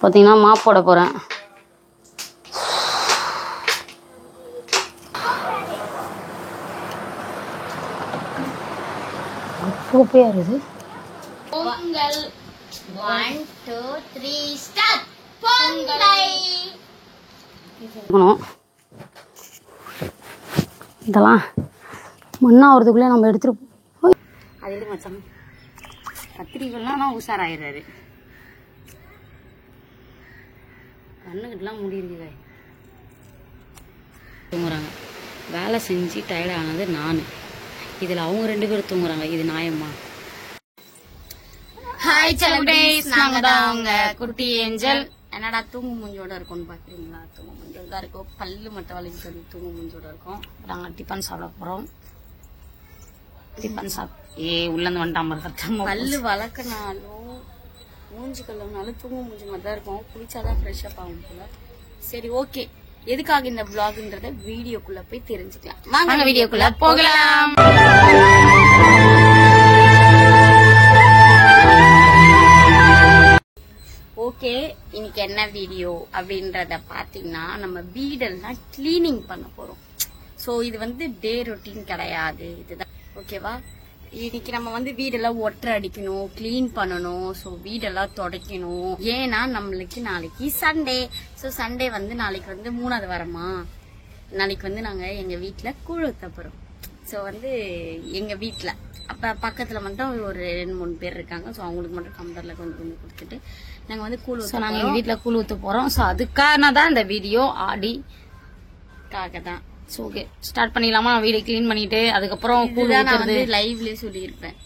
பார்த்தீங்கன்னா மாப் போட போகிறேன். சூப்பராக இருக்குது. பொங்கல் 1 2 3 ஸ்டார்ட். பொங்கல் இதெல்லாம் மண்ணாகிறதுக்குள்ளே நம்ம எடுத்துகிட்டு அதில் மச்சான் கத்திரிக்கெல்லாம் ஆனால் உஷாராயிடுறாரு. கண்ணுக்கிட்டலாம் முடியிருக்குதே. தூங்குறாங்க. வேலை செஞ்சு டயர்ட் ஆனது நான். இதில் அவங்க 2 பேரும் தூங்குறாங்க. இது நியாயமா? ஹாய் செலிபிரிட்டிஸ், நாங்கள் தான் அவங்க குட்டி ஏஞ்சல். என்னடா தூங்கு மூஞ்சோட இருக்கும்னு பார்க்குறீங்களா? தூங்கு மூஞ்சோட தான் இருக்கும். பல்லு மட்டும் வலிக்கு சொல்லி தூங்கு மூஞ்சோட இருக்கும். நாங்கள் டிஃபன் சாப்பிட போகிறோம். டிஃபன் உள்ளேருந்து வந்துட்டான் மாதிரி. பல்லு வளர்க்கனாலும் மூஞ்சி கழுவினாலும் தூங்கு மூஞ்சி மாதிரி தான் இருக்கும். குளிச்சாதான் ஃப்ரெஷ்ஷப் ஆகும் போல. சரி, ஓகே. எதுக்காக இந்த vlogன்றத வீடியோக்குள்ள போய் தெரிஞ்சுக்கலாம். வாங்க வீடியோக்குள்ள போகலாம். ஓகே, இன்னைக்கு என்ன வீடியோ அப்படின்றத பாத்தீங்கன்னா நம்ம வீடெல்லாம் கிளீனிங் பண்ண போறோம். ஸோ இது வந்து டே ரொட்டீன் கிடையாது, இதுதான். ஓகேவா? இன்னைக்கு நம்ம வந்து வீடெல்லாம் ஒட்டரை அடிக்கணும், கிளீன் பண்ணணும். ஸோ வீடெல்லாம் துடைக்கணும். ஏன்னா நம்மளுக்கு நாளைக்கு சண்டே. ஸோ சண்டே வந்து நாளைக்கு வந்து 3வது வாரமா, நாளைக்கு வந்து நாங்கள் எங்கள் வீட்டில் கூழ் ஊற்ற போகிறோம். ஸோ வந்து எங்கள் வீட்டில் அப்போ பக்கத்தில் மட்டும் ஒரு 2-3 பேர் இருக்காங்க. ஸோ அவங்களுக்கு மட்டும் கம்பரில் கொஞ்சம் கொடுத்துட்டு நாங்கள் வந்து கூழ் ஊற்ற. நாங்கள் எங்கள் வீட்டில் கூழ் ஊற்ற போகிறோம். ஸோ அதுக்கான தான் இந்த வீடியோ, ஆடிக்காக தான். ஸோ ஓகே, ஸ்டார்ட் பண்ணிடலாமா? வீடு கிளீன் பண்ணிட்டு அதுக்கப்புறம் கூழ் நான் வந்து லைவ்லேயே சொல்லியிருப்பேன்.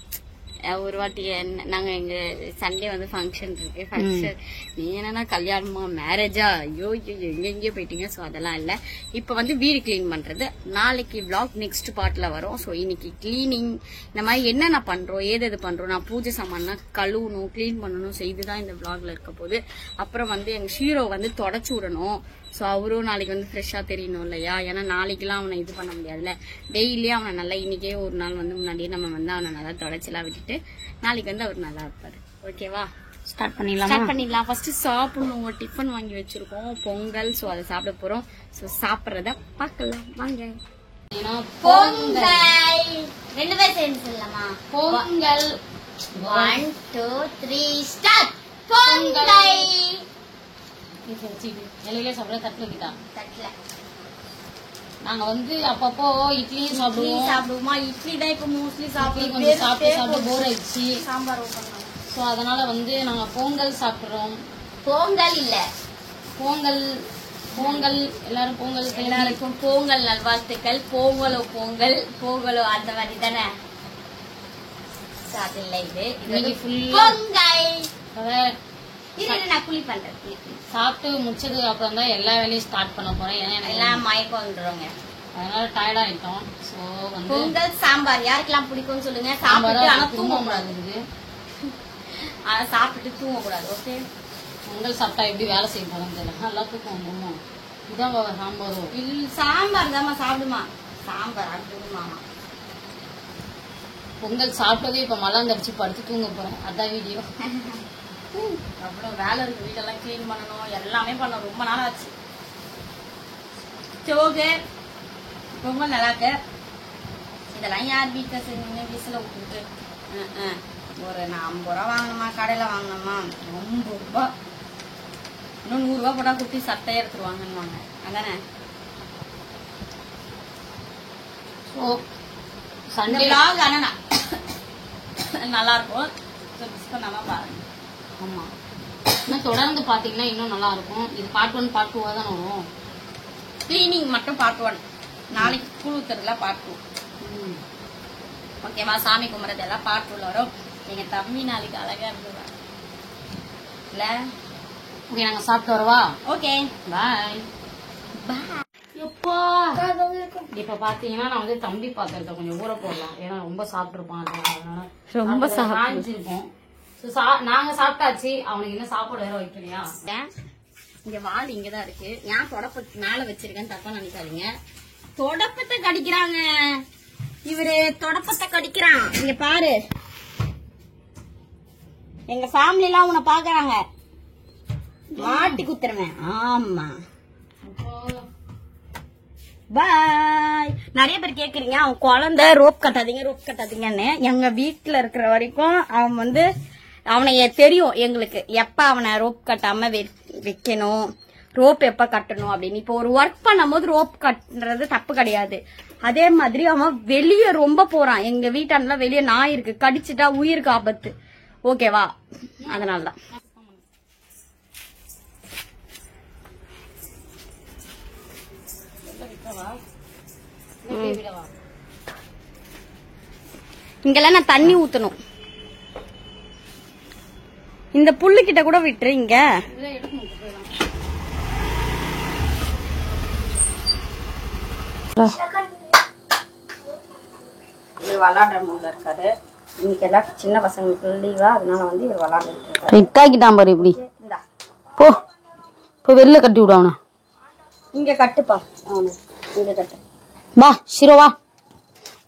ஒரு வாட்டி நாங்கள் எங்கள் சண்டே வந்து ஃபங்க்ஷன் இருக்கு. ஃபங்க்ஷன் நீ என்னன்னா கல்யாணமா மேரேஜா, ஐயோ எங்கெங்கேயோ போயிட்டீங்க. ஸோ அதெல்லாம் இல்லை. இப்போ வந்து வீடு கிளீன் பண்ணுறது நாளைக்கு vlog நெக்ஸ்ட் பார்ட்டில் வரும். ஸோ இன்னைக்கு கிளீனிங் இந்த மாதிரி என்னென்ன பண்ணுறோம், ஏது பண்ணுறோம், நான் பூஜை சாமான்னா கழுவணும், கிளீன் பண்ணணும். ஸோ இதுதான் இந்த vlogல இருக்க போது. அப்புறம் வந்து எங்கள் ஷீரோ வந்து தொடச்சி விடணும். ஸோ அவரும் நாளைக்கு வந்து ஃப்ரெஷ்ஷாக தெரியணும் இல்லையா? ஏன்னா நாளைக்கெல்லாம் அவனை இது பண்ண முடியாதுல்ல. டெய்லியும் அவனை நல்லா, இன்னைக்கே ஒரு நாள் வந்து முன்னாடியே நம்ம வந்து அவனை நல்லா தொடச்செல்லாம் விட்டுட்டு நாளைக்கு வந்து அவர் நல்லா இருப்பாரு. ஓகேவா? ஸ்டார்ட் பண்ணிடலாம். ஃபர்ஸ்ட் சாப்பிடணும். டிஃபன் வாங்கி வச்சிருக்கோம், பொங்கல். ஸோ அதை சாப்பிட போறோம். ஸோ சாப்பிட்றத பார்க்கலாம் வாங்க. பொங்கல் 2 பேர் சேர்ந்து சொல்லலாமா? பொங்கல் 1 2 3 ஸ்டார்ட். பொங்கல் இலையிலே சாப்பிட தட்டு வைக்கிட்டா. தட்டல நாங்க வந்து அப்பப்போ இட்லி சாப்பிடுவோமா? இட்லி தான் இப்போ மோஸ்ட்லி சாப்பிடுவோம். கொஞ்சம் சாப்பிட்டு போர் ஆயிடுச்சு. சாம்பார் ஓப்பன். ஸோ அதனால வந்து நாங்க பொங்கல் சாப்பிடுறோம். பொங்கல் இல்ல, பொங்கல் எல்லாரும் பொங்கல். எல்லாருக்கும் பொங்கல் நல்வாழ்த்துக்கள். பொங்கலோ அந்த மாதிரி தானே. இல்ல இது இன்னைக்கு ஃபுல்லா பொங்கல். நான் குளி பண்றேன். சாப்பிட்டு முடிச்சதுக்கு அப்புறம் தான் எல்லா வேலையும் ஸ்டார்ட் பண்ண போறேன். ஏன்னா எனக்கு எல்லாம் மயக்கம் வந்துடுவாங்க, அதனால டயர்ட் ஆயிட்டோம். ஸோ வந்து பொங்கல் சாம்பார் யாருக்கெல்லாம் பிடிக்கும்னு சொல்லுங்க. சாப்பிட்டு ஆனா தூங்கக்கூடாது. ஆனா சாப்பிட்டு தூங்கக்கூடாது. ஓகே, பொங்கல் சாப்பிட்டா எப்படி வேலை செய்ய போறோம்னு தெரியல. நல்லா தூக்கம் வந்துடும். இதான் சாம்பாரும் சாம்பார் தாமா சாப்பிடுமா? சாம்பார் அடுத்துமா? பொங்கல் சாப்பிட்டதே இப்ப மழை வந்துடுச்சு, படுத்து தூங்க போறேன். அதான் வீடியோ. அவ்வளவு வேலை இருக்கு. வீடெல்லாம் கிளீன் பண்ணணும், எல்லாமே பண்ண ரொம்ப நாள் ஆச்சு. ஓகே, ரொம்ப நல்லா இருக்கு. இதெல்லாம் யார் வீட்டுல செஞ்சீங்க? விசில விட்டுட்டு ஒரு 50 ரூபா வாங்கணுமா? கடையில வாங்கணுமா? 50 ரூபா. இன்னும் 100 ரூபா போட்டா குட்டி சட்டையை எடுத்துருவாங்கன்னு. அதானே? சண்டே vlog ஆனா நல்லா இருக்கும். மிஸ் பண்ணாம பாருங்க. ஆமா, இன்னும் தொடர்ந்து பாத்தீங்கன்னா இன்னும் நல்லா இருக்கும். இது பார்ட் 1 பார்ட் 2 தான் வரும். கிளீனிங் மட்டும் பார்ட் 1, நாளைக்கு கூழ் ஊத்துறதுல பார்ட் 2. ஓகேவா? சாமி கும்பிட்றது எல்லாம் பார்ட் 2ல வரும். எங்க தம்பி நாளைக்கு அழகா இருந்துவா இல்ல? ஓகே, நாங்க சாப்பிட்டு வரவா? ஓகே, பாய். எப்பா இப்ப பாத்தீங்கன்னா நான் வந்து தம்பி பாத்திரத்தை கொஞ்சம் ஊற போடலாம். ஏன்னா ரொம்ப சாப்பிட்டுருப்பான். அதனால ரொம்ப சாப்பிட்டுருப்போம். நாங்க சாப்பிட்டாச்சு. அவனுக்கு என்ன சாப்பாடு வேற வைக்கலையா? இங்க வால் இங்கதான் இருக்கு. ஏன் தொடப்பத்து மேல வச்சிருக்கேன்னு தப்பா நினைக்காதீங்க. தொடப்பத்தை கடிக்கிறாங்க இவரு. தொடப்பத்தை கடிக்கிறான். இங்க பாரு, எங்க ஃபேமிலி எல்லாம் உன்னை பாக்குறாங்க. மாட்டி குத்துருவேன். ஆமா, பாய். நிறைய பேர் கேக்குறீங்க அவன் குழந்தை ரோப் கட்டாதீங்கன்னு. எங்க வீட்டுல இருக்கிற வரைக்கும் அவன் வந்து அவனை தெரியும் எங்களுக்கு எப்ப அவனை ரோப் கட்டாம வைக்கணும், ரோப் எப்ப கட்டணும் அப்படின்னு. இப்போ ஒரு ஒர்க் பண்ணும் போது ரோப் கட்டுறது தப்பு கிடையாது. அதே மாதிரி அவன் வெளியே ரொம்ப போறான். எங்க வீட்டாண்டல வெளியே நாய் இருக்கு, கடிச்சிட்டா உயிருக்கு ஆபத்து. ஓகேவா? அதனாலதான் இங்கெல்லாம் நான் தண்ணி ஊத்தணும். இந்த புல்லு கிட்ட கூட விட்டுரு. இங்க விளாடுற மூல இருக்காரு. இன்னைக்கு எல்லாம் சின்ன பசங்களுக்கு லீவா, அதனால வந்து இவர் விளாண்டுட்டு இட்டாக்கிட்டான் பாரு. இப்படி போ போ, வெளில கட்டி விடு அவனை. இங்க கட்டுப்பா அவனு, இங்க கட்டு. வா ஷிரோ வா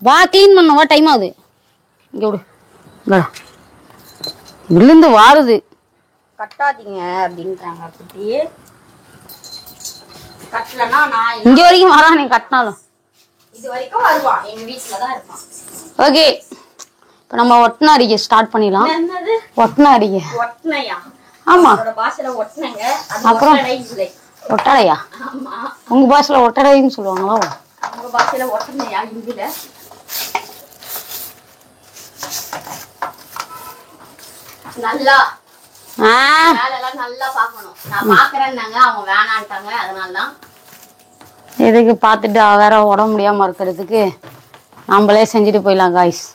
வா, கிளீன் பண்ண வா, டைம் ஆகுது. இங்க விடு, விழுந்து வாருது. கட்டாதீங்க அப்படின்றாங்க குட்டி. கட்டலன்னா நான் இங்க வரைக்கும் வரா, நீ கட்டினாலும் இது வரைக்கும் வருவான். எங்க வீட்டுலதான் இருப்பான். ஓகே, இப்ப நம்ம ஒட்டனை அடிக்க ஸ்டார்ட் பண்ணிடலாம். என்னது ஒட்டனை அடிக்க? ஒட்டனையா? ஆமா, பாஷையில ஒட்டனைங்க. அப்புறம் ஒட்டடையா? ஆமா, உங்க பாஷையில ஒட்டடைன்னு சொல்லுவாங்களோ? அவங்க பாஷையில ஒட்டனையா? இங்குல நல்லா வேலைலாம் நல்லா பாக்கணும். நான் பாக்குறேன்னாங்க, அவங்க வேணான்ட்டாங்க. அதனாலதான் எதுக்கு பாத்துட்டு வேற உடம்பு முடியாம இருக்கிறதுக்கு நம்மளே செஞ்சுட்டு போயிடலாம் காய்ஸ்.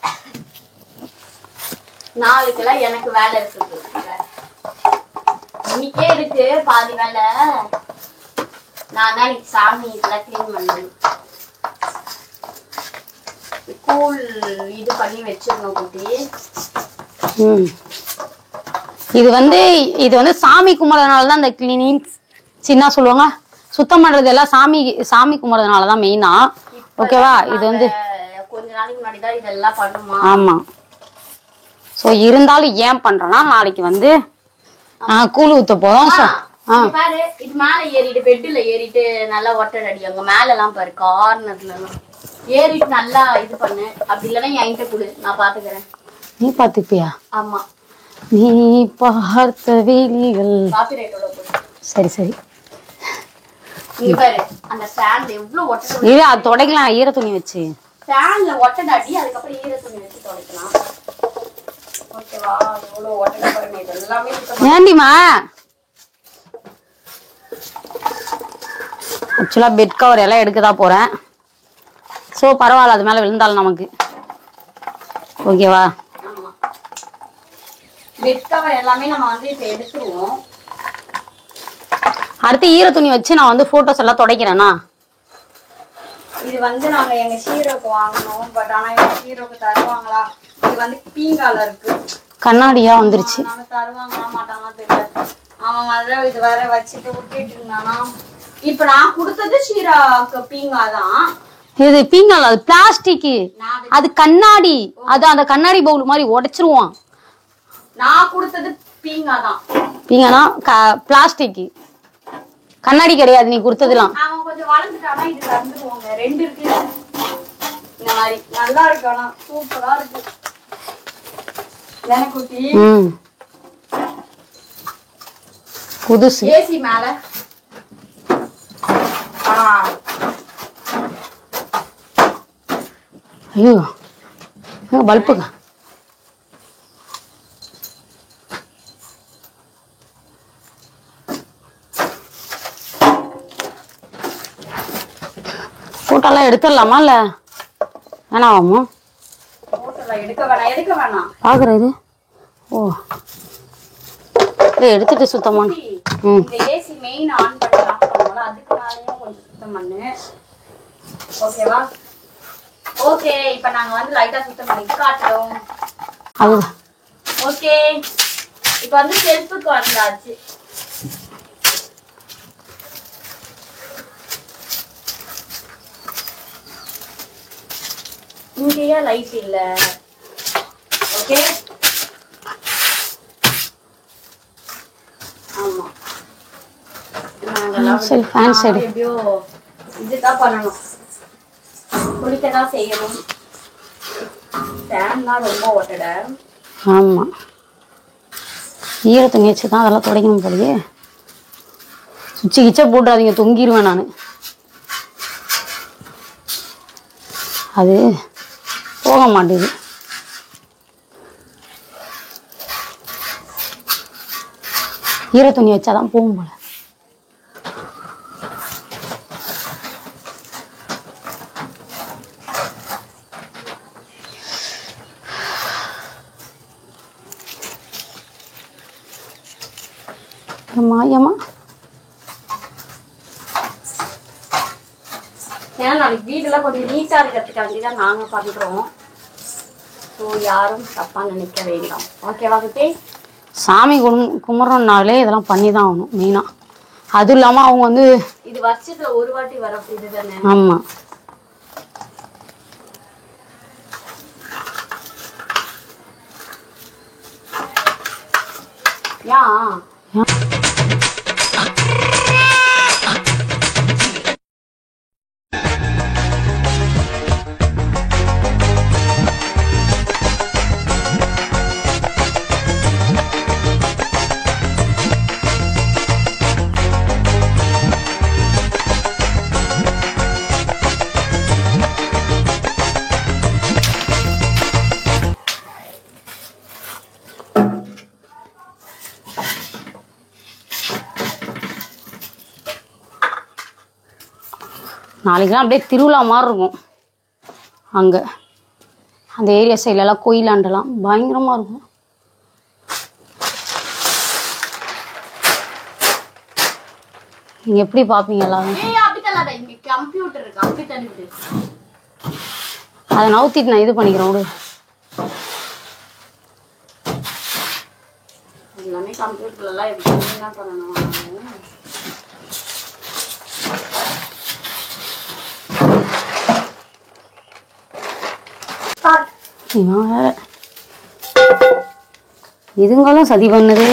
நாளைக்கெல்லாம் எனக்கு வேலை இருக்குது. இன்னைக்கே இருக்கு பாதி வேலை. நான் தான் இன்னைக்கு சாமி இதெல்லாம் கிளீன் பண்ணேன். கூல் இது பண்ணி வச்சிடணும் குட்டி. இது வந்து சாமி கும்பிட்றதுனாலதான் இந்த கிளீனிங் சின்ன சொல்லுவாங்க, சுத்தம் பண்றது எல்லாம் சாமி கும்பிட்றதுனாலதான் மெயினா. ஓகேவா? இது வந்து கொஞ்ச நாளைக்கு முன்னாடிதான் இதெல்லாம் பண்ணுமா. ஆமா. சோ இருந்தாலும் ஏன் பண்றேன்னா, நாளைக்கு வந்து கூழ் ஊத்த போறோம். பாரு, இது மேல ஏறிட்டு பெட்டுல ஏறிட்டு நல்லா ஒட்டடை அடி. அங்க மேல எல்லாம் பாரு, கார்னர்ல எல்லாம் ஏறிட்டு நல்லா இது பண்ணு. அப்படி இல்லைன்னா என்கிட்ட கொடு, நான் பாத்துக்கிறேன். நீ பாத்துப்பியா? ஆமா, நீ பார்த்த வேலிகள். சரி சரி, இங்க பாரு அந்த ஸ்டாண்ட்ல எவ்வளவு ஒட்டடை. இது அது துடைக்கலாம், ஈர துணி வச்சு. ஸ்டாண்ட்ல ஒட்டடை அடி, அதுக்கப்புறம் ஈர துணி வச்சு துடைக்கலாம். ஓகேவா? எவ்வளவு ஒட்டடை பாருங்க. இது எல்லாமே ஏண்டிமா ஆக்சுவலா பெட் கவர் எல்லாம் எடுக்கதான் போறேன். சோ பரவாயில்ல, அது மேல விழுந்தாலும் நமக்கு ஓகேவா? பெட் கவர் எல்லாமே நம்ம வந்து இப்ப எடுத்துருவோம். அடுத்து ஈர துணி வச்சு நான் வந்து போட்டோஸ் எல்லாம் துடைக்கிறேன்னா. இது வந்து நாங்க எங்க ஹீரோக்கு வாங்கணும். பட் ஆனா எங்க ஹீரோக்கு தருவாங்களா? இது வந்து பீங்கால இருக்கு, கண்ணாடியா வந்துருச்சு. நாங்க தருவாங்களா மாட்டாங்களா தெரியல. அவன் மாதிரி இது வேற வச்சுட்டு விட்டுட்டு இருந்தானா. இப்ப நான் கொடுத்தது ஷீராக்கு பீங்காதான். இது பீங்கால், அது பிளாஸ்டிக், அது கண்ணாடி. அது அந்த கண்ணாடி பவுல் மாதிரி உடைச்சிருவான். நான் கொடுத்தது பீங்காதான். பீங்கானா பிளாஸ்டிக், கண்ணாடி கிடையாது நீ கொடுத்ததுலாம். அவன் கொஞ்சம் வளர்ந்துட்டானா இது தந்துருவாங்க. 2 இருக்கு இந்த மாதிரி. நல்லா இருக்கு, ஆனா சூப்பரா இருக்கு. குட்டி புதுசு. ஏசி மேல ஐயோ பல்புங்க. போட்டோலாம் எடுத்துடலாமா இல்ல வேணாமா? எடுக்க வேணாம் பாக்குற இது. ஓ எடுத்துட்டு சுத்தமா. இந்த ஏசி மெயின் ஆன் பண்ணலாம், அதுக்கு மேலயும் கொஞ்சம் சுத்தம் பண்ணு. ஓகேவா? ஓகே, இப்போ நாங்க வந்து லைட்டா சுத்தம் பண்ணி காட்டுறோம். அது ஓகே, இப்போ வந்து செல்ஃபுக்கு வந்தாச்சு. இங்கேயா லைட் இல்ல? ஓகே, ஆமா சரி ஃபேன் சைடு. எப்படியோ இதுதான் பண்ணணும், குளிக்கதான் செய்யணும். ஃபேன் தான் ரொம்ப ஓட்டட. ஆமாம், ஈர துணி வச்சு தான் அதெல்லாம் துடைக்கணும் போலயே. சுச்சி கிச்சா போட்டுறாதீங்க, தொங்கிடுவேன் நான். அது போக மாட்டேது. ஈர துணி வச்சாதான் போகும் போல. மாயமா ஏன்னா நாளைக்கு வீடெல்லாம் கொஞ்சம் நீட்டா இருக்கிறதுக்காண்டி தான் நாங்க பண்றோம். ஸோ யாரும் தப்பா நினைக்க வேண்டாம். ஓகேவா குட்டி? சாமி கும்பிட்றோம்னாலே இதெல்லாம் பண்ணி தான் ஆகணும் மெயினாக. அதுவும் இல்லாமல் அவங்க வந்து இது வருஷத்துல ஒரு வாட்டி வர இதுதானே. ஆமாம், ஏன் நாளைக்கெல்லாம் அப்படியே திருவிழா மாதிரி இருக்கும். அங்கே அந்த ஏரியா சைட்லலாம் கோயிலாண்டெல்லாம் பயங்கரமாக இருக்கும். நீங்கள் எப்படி பார்ப்பீங்க எல்லாரும்? கம்ப்யூட்டர் இருக்கு, அப்படி தள்ளிவிடு. அதை நவுத்திட்டு நான் இது பண்ணிக்கிறேன் விடு. எல்லாமே கம்ப்யூட்டர்லாம் எப்படி என்ன பண்ணணும்? இவன் வேற இதுங்களும் சதி பண்ணுது.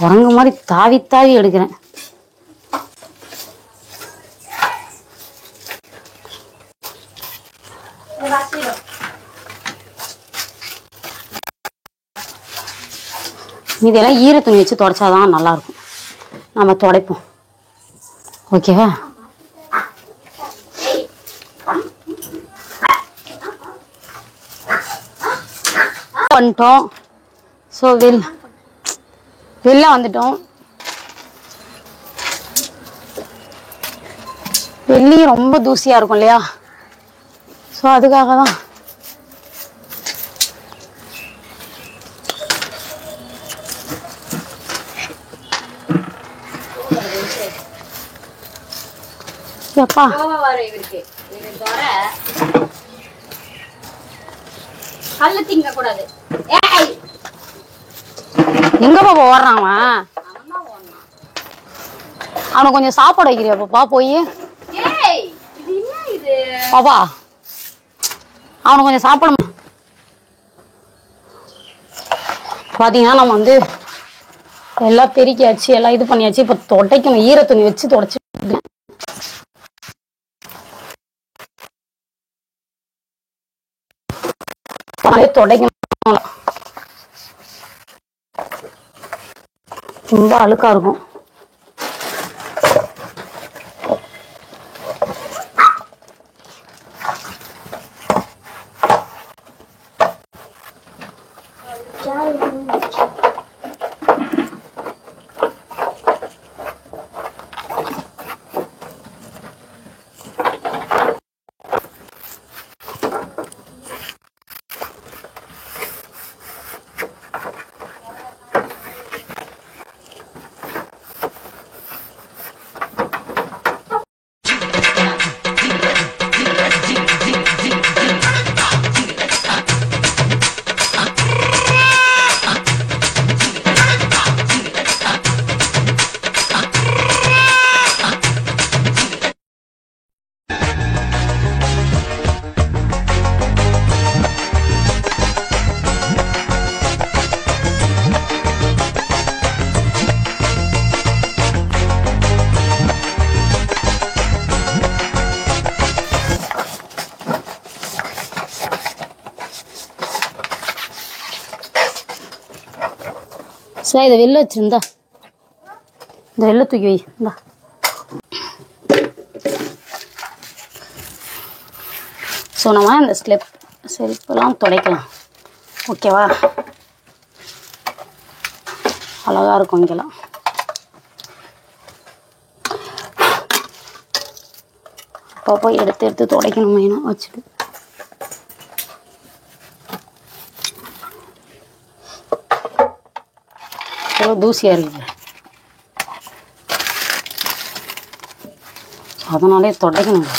குரங்கு மாதிரி தாவி தாவி எடுக்கிறேன். இதெல்லாம் ஈர துணி வச்சு துடைச்சாதான் நல்லா இருக்கும். நம்ம துடைப்போம். ஓகேவா? பண்ணிட்டோம். ஸோ வெளில வந்துட்டோம். வெளியே ரொம்ப தூசியா இருக்கும் இல்லையா? ஸோ அதுக்காக தான். எப்பா கல்லு திங்க கூடாது. எங்க பாப்பா ஓடுறான் அவன்? அவனுக்கு கொஞ்சம் சாப்பாடு வைக்கிறியா பாப்பா? போய் பாப்பா அவனுக்கு கொஞ்சம் சாப்பாடு. பாத்தீங்கன்னா நம்ம வந்து எல்லாம் பெருக்கியாச்சு, எல்லாம் இது பண்ணியாச்சு. இப்ப துடைக்கணும். ஈர துணி வச்சு துடைச்சு துடைக்கணும். ரொம்ப அழுக்கா இருக்கும். சரி இதை வெளில வச்சிருந்தா இந்த வெளில தூக்கி வை இந்தா. ஸோ நம்ம இந்த செல்ஃபெல்லாம் துடைக்கலாம். ஓகேவா? அழகாக இருக்கும் இங்கெல்லாம். அப்பப்போ எடுத்து எடுத்து துடைக்கணும் மெயினாக வச்சுட்டு. எவ்வளோ தூசியாக இருக்குது, அதனாலே துடைக்கணும்.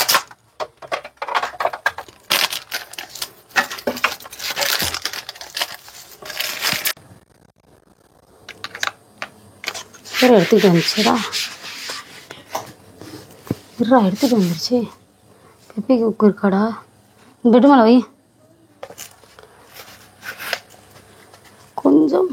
எடுத்துக்கிட்டு வந்துச்சுடா, இருடா எடுத்துகிட்டு வந்துருச்சு. பெப்பி குக்கு இருக்காடா, பெட்டு மேலே வை. கொஞ்சம்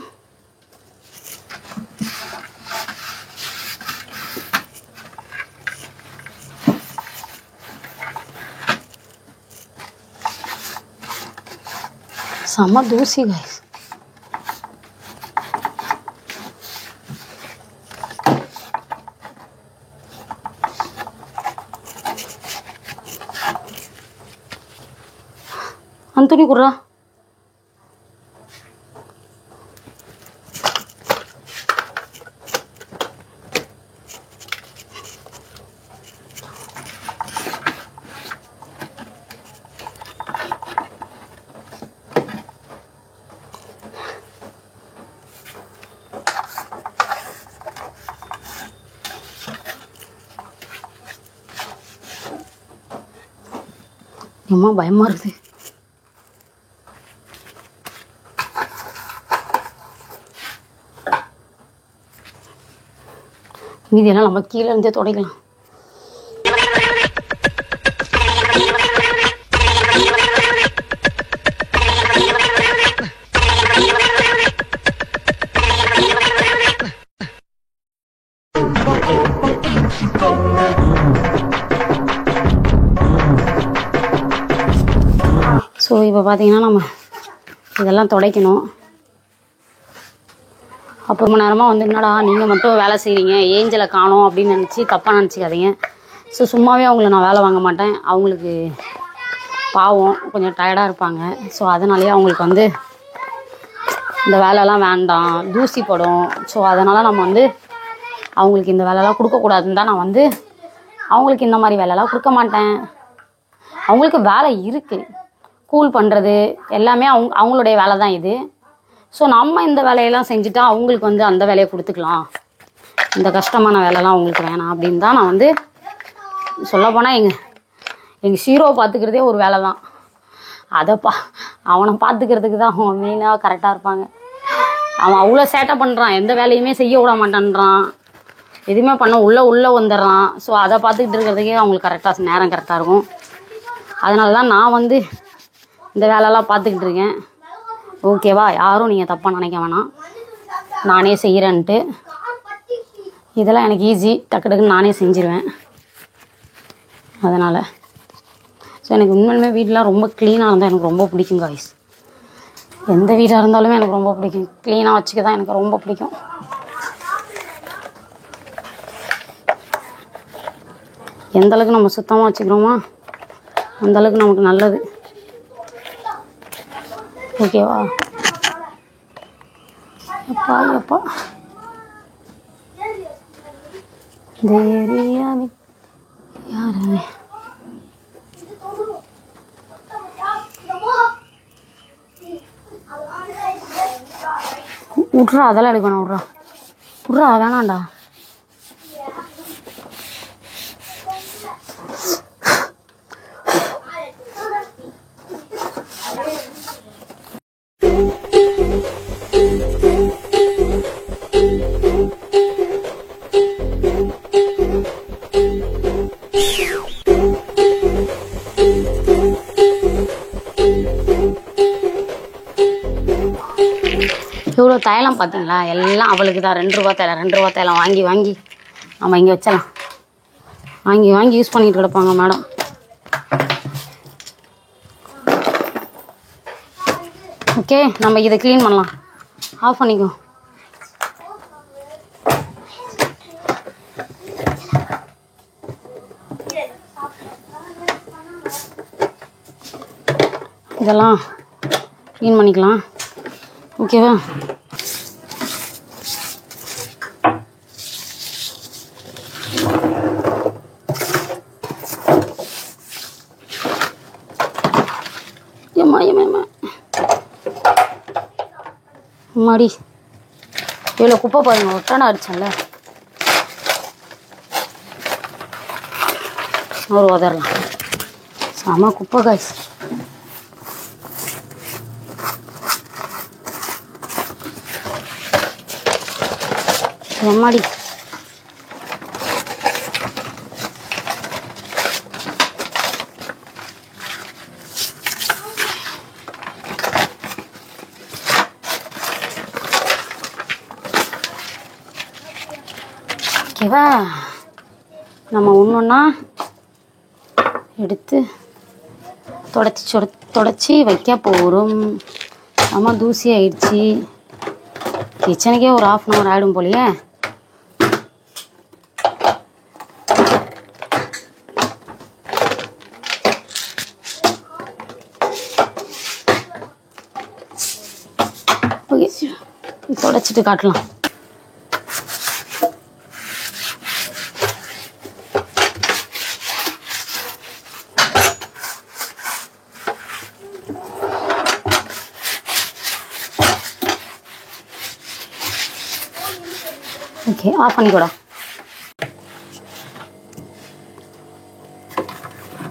செம்ம தூசி கைஸ். அந்தோனி குர்ரா, அம்மா பயமா இருக்குது. மீதியெல்லாம் நம்ம கீழே இருந்தே துடைக்கலாம். ஸோ இப்போ பார்த்தீங்கன்னா நம்ம இதெல்லாம் துடைக்கணும். அப்போ ரொம்ப நேரமாக வந்து என்னடா நீங்கள் மட்டும் வேலை செய்கிறீங்க, ஏஞ்சலை காணோம் அப்படின்னு நினச்சி தப்பாக நினச்சிக்காதீங்க. ஸோ சும்மாவே அவங்கள நான் வேலை வாங்க மாட்டேன். அவங்களுக்கு பாவம் கொஞ்சம் டயர்டாக இருப்பாங்க. ஸோ அதனாலேயே அவங்களுக்கு வந்து இந்த வேலைலாம் வேண்டாம், தூசி படும். ஸோ அதனால் நம்ம வந்து அவங்களுக்கு இந்த வேலைலாம் கொடுக்கக்கூடாதுன்னு தான் நான் வந்து அவங்களுக்கு இந்த மாதிரி வேலைலாம் கொடுக்க மாட்டேன். அவங்களுக்கு வேலை இருக்குது, கூல் பண்ணுறது எல்லாமே அவங்களுடைய வேலை தான் இது. ஸோ நம்ம இந்த வேலையெல்லாம் செஞ்சுட்டா அவங்களுக்கு வந்து அந்த வேலையை கொடுத்துக்கலாம். இந்த கஷ்டமான வேலைலாம் அவங்களுக்கு வேணாம் அப்படின்னு தான் நான் வந்து சொல்லப்போனால் எங்கள் ஹீரோவை பார்த்துக்கிறதே ஒரு வேலை தான். அவனை பார்த்துக்கிறதுக்கு தான் அவங்க மெயினாக கரெக்டாக இருப்பாங்க. அவன் அவ்வளோ சேட்டை பண்ணுறான், எந்த வேலையுமே செய்ய விட மாட்டேன்றான், எதுவுமே பண்ண உள்ளே வந்துடுறான். ஸோ அதை பார்த்துக்கிட்டு இருக்கிறதுக்கே அவங்களுக்கு கரெக்டாக நேரம் கரெக்டாக இருக்கும். அதனால தான் நான் வந்து இந்த வேலைலாம் பார்த்துக்கிட்டு இருக்கேன். ஓகேவா? யாரும் நீங்கள் தப்பாக நினைக்க வேணாம், நானே செய்கிறேன்ட்டு. இதெல்லாம் எனக்கு ஈஸி, டக்கு டக்குன்னு நானே செஞ்சிருவேன். அதனால் ஸோ எனக்கு உண்மையுமே வீடெலாம் ரொம்ப க்ளீனாக இருந்தால் எனக்கு ரொம்ப பிடிக்கும் காய்ஸ். எந்த வீடாக இருந்தாலுமே எனக்கு ரொம்ப பிடிக்கும். க்ளீனாக வச்சுக்க தான் எனக்கு ரொம்ப பிடிக்கும். எந்தளவுக்கு நம்ம சுத்தமாக வச்சுக்கிறோமோ அந்தளவுக்கு நமக்கு நல்லது. ஓகேவா? எப்பா எப்பா தேரியாமி யாருமே விட்றா, அதெல்லாம் எடுக்கணும். விட்றா வேணாண்டா. இவ்வளோ தைலம் பார்த்தீங்களா, எல்லாம் அவளுக்கு தான். 2 ரூபா தைலம் வாங்கி நம்ம இங்கே வச்சலாம். வாங்கி யூஸ் பண்ணிட்டு கிடப்பாங்க மேடம். ஓகே, நம்ம இதை க்ளீன் பண்ணலாம். ஆஃப் பண்ணிக்கோ. இதெல்லாம் க்ளீன் பண்ணிக்கலாம். ஓகேவா? மாடி இவ்வளோ குப்பை பாருங்க, ஒட்டான அடிச்சேன்ல. ஒரு உதறலாம். செம குப்பை காய்ஸ். எம்மாடி ஓகேவா? நம்ம ஒன்றா எடுத்து தொடச்சி வைக்க போகிறோம். நம்ம தூசி ஆயிடுச்சு. கிச்சனுக்கே ஒரு 1/2 hour ஆகிடும் போலையே. தொடச்சிட்டு காட்டலாம். Okay, off பண்ணிக்கூடா.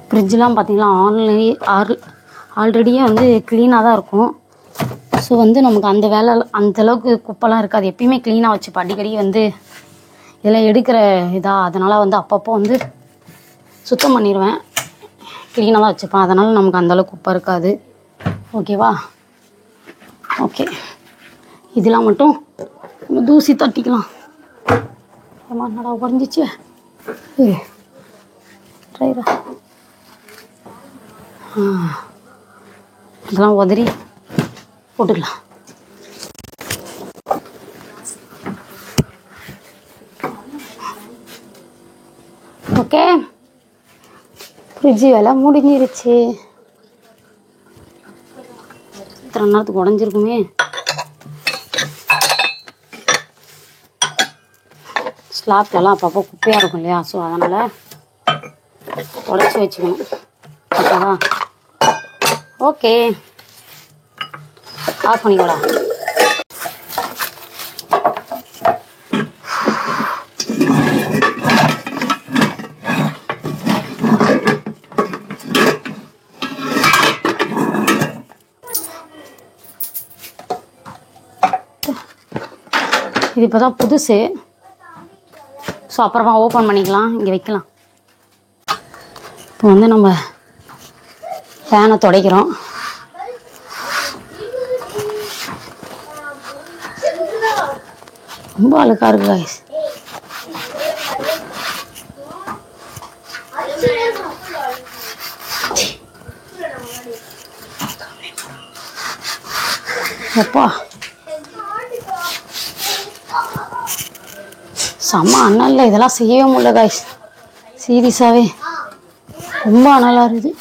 ஃப்ரிட்ஜெலாம் பார்த்தீங்களா ஆல்ரெடியே வந்து க்ளீனாக தான் இருக்கும். ஸோ வந்து நமக்கு அந்த வேலை அந்தளவுக்கு குப்பைலாம் இருக்காது. எப்பயுமே க்ளீனாக வச்சுப்பேன். அடிக்கடி வந்து இதெல்லாம் எடுக்கிற அதனால் வந்து அப்பப்போ வந்து சுத்தம் பண்ணிடுவேன். க்ளீனாக தான் வச்சுப்பேன். அதனால் நமக்கு அந்தளவுக்கு குப்பை இருக்காது. ஓகேவா? ஓகே, இதெல்லாம் மட்டும் நம்ம தூசி தட்டிக்கலாம். ஏமா நடா குறைஞ்சிச்சு. ட்ரைரா இதெல்லாம் உதறி போட்டுக்கலாம். ஓகே, ஃப்ரிட்ஜு வேலை முடிஞ்சிருச்சு. இத்தனை நேரத்துக்கு உடஞ்சிருக்குமே. ஸ்லாப்லலாம் அப்பப்போ குப்பையாக இருக்கும் இல்லையா? ஸோ அதனால் உடச்சி வச்சுக்கணும். ஓகேவா? ஓகே, ஆஃப் பண்ணிக்கூடா. இது இப்போ தான் புதுசு. ஸோ அப்புறமா ஓப்பன் பண்ணிக்கலாம், இங்கே வைக்கலாம். இப்போ வந்து நம்ம ஃபேனை துடைக்கிறோம். ரொம்ப அழுக்காக இருக்கு காய்ஸ். எப்பா செம்ம அனல்ல இதெல்லாம் செய்யவே முடியல காய்ஸ். சீரியஸாகவே ரொம்ப அனலாக இருக்குது.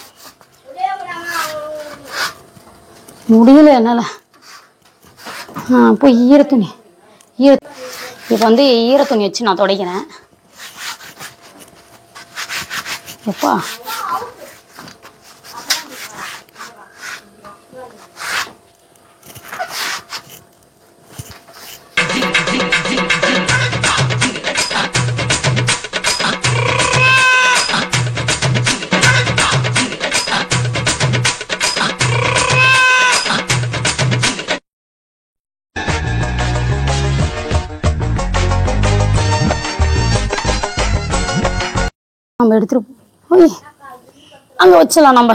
முடியல என்னால். போய் ஈரத்துணி இப்போ வந்து ஈரத்துணி வச்சு நான் துடைக்கிறேன். எப்பா நம்ம எடுத்துட்டு போய் அங்கே வச்சிடலாம் நம்ம.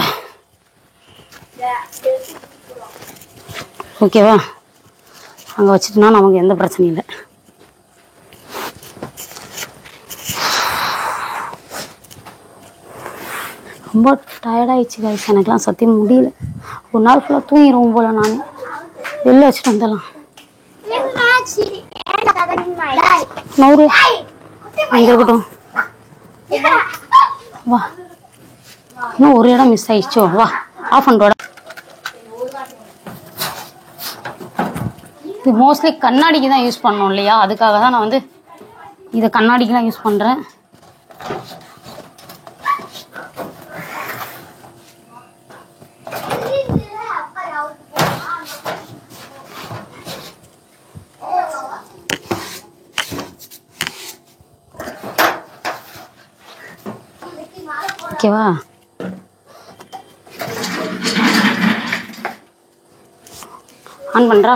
ஓகேவா? அங்கே வச்சுட்டோம்னா நமக்கு எந்த பிரச்சனையும் இல்லை. ரொம்ப டயர்டாகிடுச்சு காய்ச்சி. எனக்குலாம் சத்தியம் முடியல. ஒரு நாள் ஃபுல்லாக தூங்கிடுவோம் போல். நான் வெளில வச்சுட்டு வந்துடலாம். நூறு அங்கே இருக்கட்டும். வா, இன்னும் ஒரு இடம் மிஸ் ஆயிடுச்சோ. வா, ஆஃப் பண்ணுறோட இது மோஸ்ட்லி கண்ணாடிக்கு தான் யூஸ் பண்ணோம் இல்லையா, அதுக்காக தான் நான் வந்து இதை கண்ணாடிக்கு தான் யூஸ் பண்ணுறேன். ஓகேவா? ஆன் பண்ணுறா.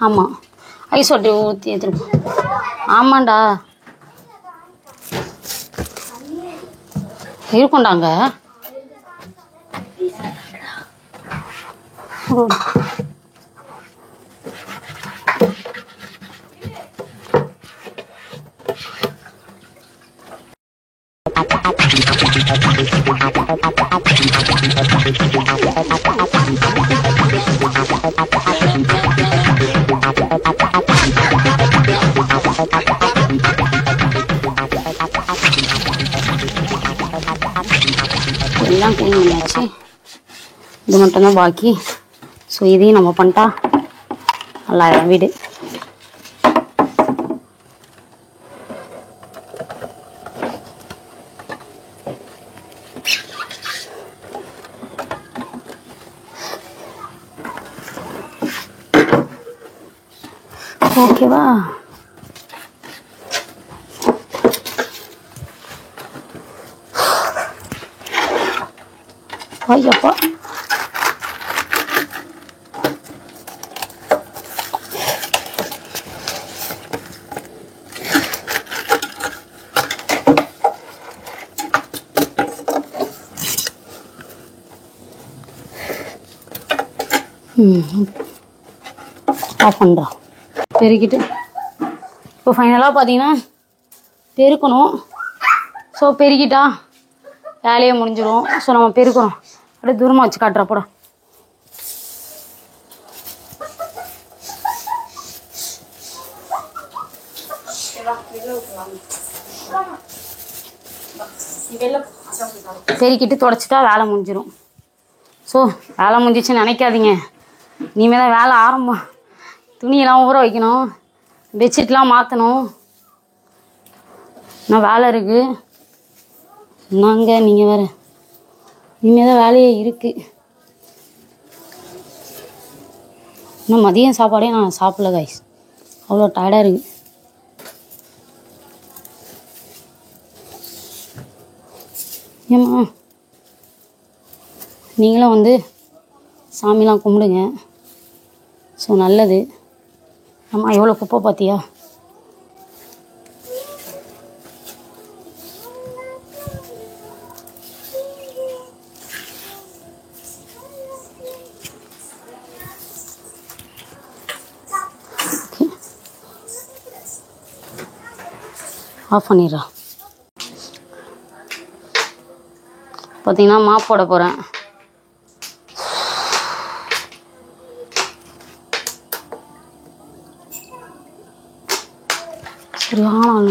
ஆமாம், ஐஸ் வாட்டர் ஊற்றி எடுத்துருப்போம். ஆமாண்டா இருக்கும்டாங்க. எல்லாம் க்ளீன் பண்ணியாச்சு. இது மட்டும்தான் பாக்கி. ஸோ இதையும் நம்ம பண்ணிட்டா நல்லா வீடு. ஓகேவா? ஐயப்பா, ஆஃப் பண்ணுறோம். பெருக்கிட்டு இப்போ ஃபைனலாக பார்த்தீங்கன்னா பெருக்கணும். ஸோ பெருக்கிட்டா வேலையே முடிஞ்சிடும். ஸோ நம்ம பெருக்கிறோம். அப்படியே தூரமாக வச்சு காட்டுறப்பட பெருக்கிட்டு தொடச்சிட்டா வேலை முடிஞ்சிடும். ஸோ வேலை முடிஞ்சிச்சுன்னு நினைக்காதீங்க. இனிமேல் தான் வேலை ஆரம்பம். துணியெல்லாம் ஊற வைக்கணும், பெட்ஷீட்லாம் மாற்றணும், இன்னும் வேலை இருக்குது. என்னங்க நீங்கள் வேறு, இனிமேல் தான் வேலையே இருக்குது. இன்னும் மதியம் சாப்பாடே நான் சாப்பிடல கைஸ், அவ்வளோ டயர்டாக இருக்குது. ஏம்மா நீங்களும் வந்து சாமிலாம் கும்பிடுங்க. ஸோ நல்லது. அம்மா எவ்வளோ குப்பை பார்த்தியா? ஆஃப் பண்ணிடுறா. பார்த்தீங்கன்னா மாப் போட போகிறேன். சரியான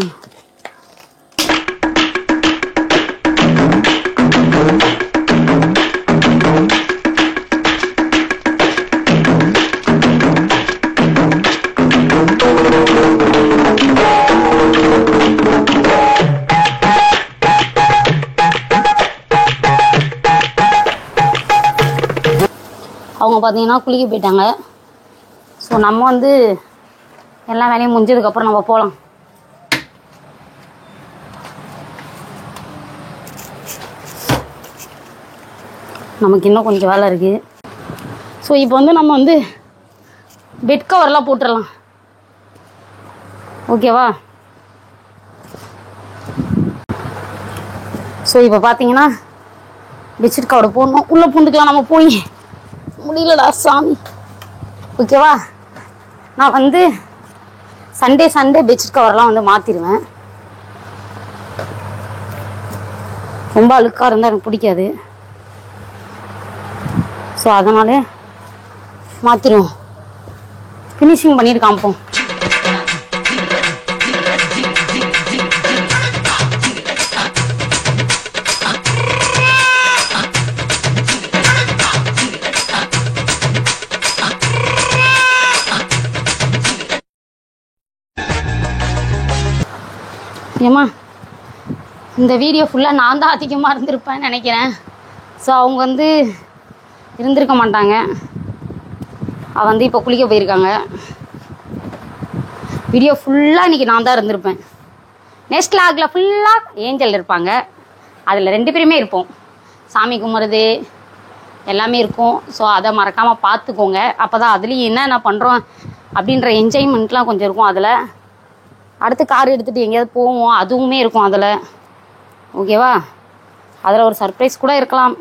அவங்க பார்த்தீங்கன்னா குளிக்க போயிட்டாங்க. ஸோ நம்ம வந்து எல்லா வேலையும் முடிஞ்சதுக்கப்புறம் நம்ம போகலாம். நமக்கு இன்னும் கொஞ்சம் வேலை இருக்குது. ஸோ இப்போ வந்து நம்ம வந்து பெட் கவர்லாம் போட்டுடலாம். ஓகேவா? ஸோ இப்போ பார்த்தீங்கன்னா பெட்ஷீட் கவர் போடணும். உள்ளே பூந்துக்கலாம். நம்ம போய் முடியலடா சாமி. ஓகேவா? நான் வந்து சண்டே பெட்ஷீட் கவர்லாம் வந்து மாற்றிடுவேன். ரொம்ப அழுக்காக இருந்தால் எனக்கு பிடிக்காது. ஸோ அதனால மாற்றிடுவோம். ஃபினிஷிங் பண்ணிட்டு காமிப்போம். ஏம்மா இந்த வீடியோ ஃபுல்லாக நான் தான் அதிகமாக இருந்திருப்பேன்னு நினைக்கிறேன். ஸோ அவங்க வந்து இருந்திருக்க மாட்டாங்க. அவள் வந்து இப்போ குளிக்க போயிருக்காங்க. வீடியோ ஃபுல்லாக இன்றைக்கி நான் தான் இருந்திருப்பேன். நெக்ஸ்ட் லாகில் ஃபுல்லாக ஏஞ்சல் இருப்பாங்க. அதில் 2 பேருமே இருப்போம். சாமி கும்பிட்றது எல்லாமே இருக்கும். ஸோ அதை மறக்காமல் பார்த்துக்கோங்க. அப்போ தான் அதுலேயும் என்ன பண்ணுறோம் அப்படின்ற என்ஜாய்மெண்ட்லாம் கொஞ்சம் இருக்கும். அதில் அடுத்து கார் எடுத்துகிட்டு எங்கேயாவது போவோம், அதுவுமே இருக்கும் அதில். ஓகேவா? அதில் ஒரு சர்ப்ரைஸ் கூட இருக்கலாம்.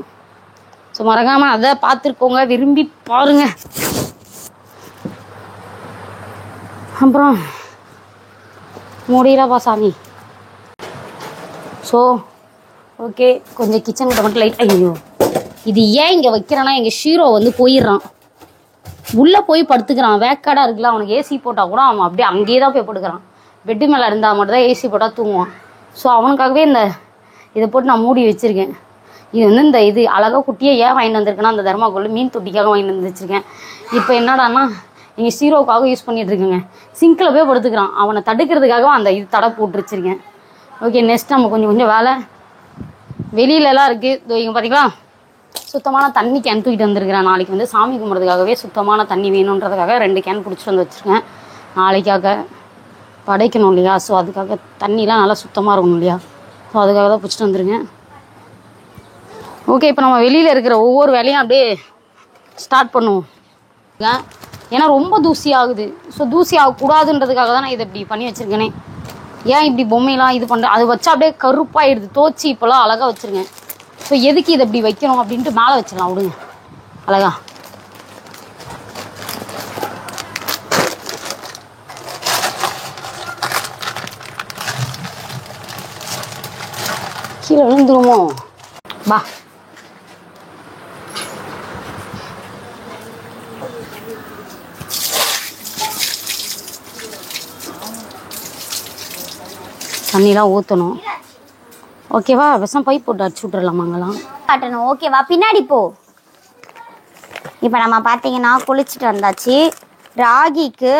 ஸோ மறக்காமல் அதை பார்த்துருக்கோங்க, விரும்பி பாருங்கள். அப்புறம் முடியலப்பா சாமி. ஸோ ஓகே, கொஞ்சம் கிச்சன்கிட்ட மட்டும் லைட். ஐயோ, இது ஏன் இங்கே வைக்கிறேன்னா எங்கள் ஷீரோ வந்து போயிடுறான், உள்ளே போய் படுத்துக்கிறான். வேக்காடாக இருக்குல்ல, அவனுக்கு ஏசி போட்டால் கூட அவன் அப்படியே அங்கேயே தான் போய் படுக்கிறான். பெட்டு மேலே இருந்தால் மட்டும் தான் ஏசி போட்டால் தூங்குவான். ஸோ அவனுக்காகவே இதை போட்டு நான் மூடி வச்சுருக்கேன். இது வந்து இது அழகாக குட்டியாக ஏன் வாங்கிட்டு வந்திருக்கேன்னா அந்த தர்மாக்கோல் மீன் தொட்டிக்காக வாங்கிட்டு வந்து வச்சுருக்கேன். இப்போ என்னடான்னா எங்கள் ஹீரோவுக்காக யூஸ் பண்ணிகிட்ருக்கேங்க. சிங்கில் போய் படுத்துக்கிறான். அவனை தடுக்கிறதுக்காக அந்த இது தடை போட்டு வச்சுருக்கேன். ஓகே, நெக்ஸ்ட் நம்ம கொஞ்சம் வேலை வெளியிலலாம் இருக்குது. இங்கே பார்த்தீங்களா, சுத்தமான தண்ணி கேன் தூக்கிட்டு வந்திருக்கிறேன். நாளைக்கு வந்து சாமி கும்பிட்றதுக்காகவே சுத்தமான தண்ணி வேணுன்றதுக்காக 2 கேன் பிடிச்சிட்டு வந்து வச்சுருக்கேன். நாளைக்காக படைக்கணும் இல்லையா? ஸோ அதுக்காக தண்ணிலாம் நல்லா சுத்தமாக இருக்கணும் இல்லையா? ஸோ அதுக்காக தான் பிடிச்சிட்டு வந்துருங்க. ஓகே, இப்போ நம்ம வெளியில் இருக்கிற ஒவ்வொரு வேலையும் அப்படியே ஸ்டார்ட் பண்ணுவோம். ஏன்னா ரொம்ப தூசி ஆகுது. ஸோ தூசி ஆகக்கூடாதுன்றதுக்காக தான் நான் இதை இப்படி பண்ணி வச்சுருக்கேனே. ஏன் இப்படி பொம்மையெல்லாம் இது பண்ணுறேன், அது வச்சா அப்படியே கருப்பாயிடுது. தோச்சி இப்போலாம் அழகாக வச்சுருங்க. ஸோ எதுக்கு இதை இப்படி வைக்கணும் அப்படின்ட்டு மேலே வச்சிடலாம். விடுங்க அழகா. கீழே விழுந்துருமோ? வா, தண்ணிலாம் ஊற்றணும். ஓகேவா? விஷம் பைப் போட்டு அடிச்சு விட்றலாமாங்கலாம் காட்டணும். ஓகேவா? பின்னாடி போ. இப்போ நம்ம பார்த்தீங்கன்னா குளிச்சுட்டு வந்தாச்சு. ராகிக்கு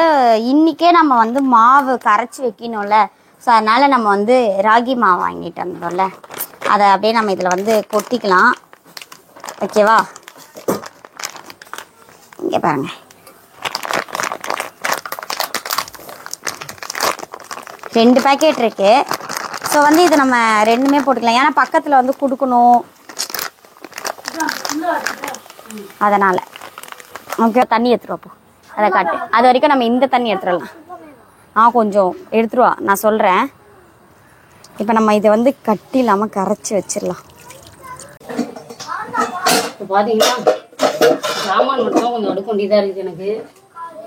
இன்றைக்கே நம்ம வந்து மாவு கரைச்சி வைக்கணும்ல. ஸோ அதனால் நம்ம வந்து ராகி மாவு வாங்கிட்டு வந்தோம்ல, அதை அப்படியே நம்ம இதில் வந்து கொட்டிக்கலாம். ஓகேவா? இங்கே பாருங்க, ரெண்டு பேக்கெட் இருக்கு. ஸோ வந்து இது நம்ம 2மே போட்டுக்கலாம். ஏன்னா பக்கத்தில் வந்து கொடுக்கணும், அதனால். ஓகே, தண்ணி எடுத்துருவாப்போ, அதை காட்டு. அது வரைக்கும் நம்ம இந்த தண்ணி எடுத்துடலாம். கொஞ்சம் எடுத்துருவா, நான் சொல்கிறேன். இப்போ நம்ம இதை வந்து கட்டி இல்லாமல் கரைச்சி வச்சிடலாம். இப்போ பார்த்தீங்கன்னா சாமான் மட்டும் கொஞ்சம் அடுக்க வேண்டியதாக இருக்குது எனக்கு.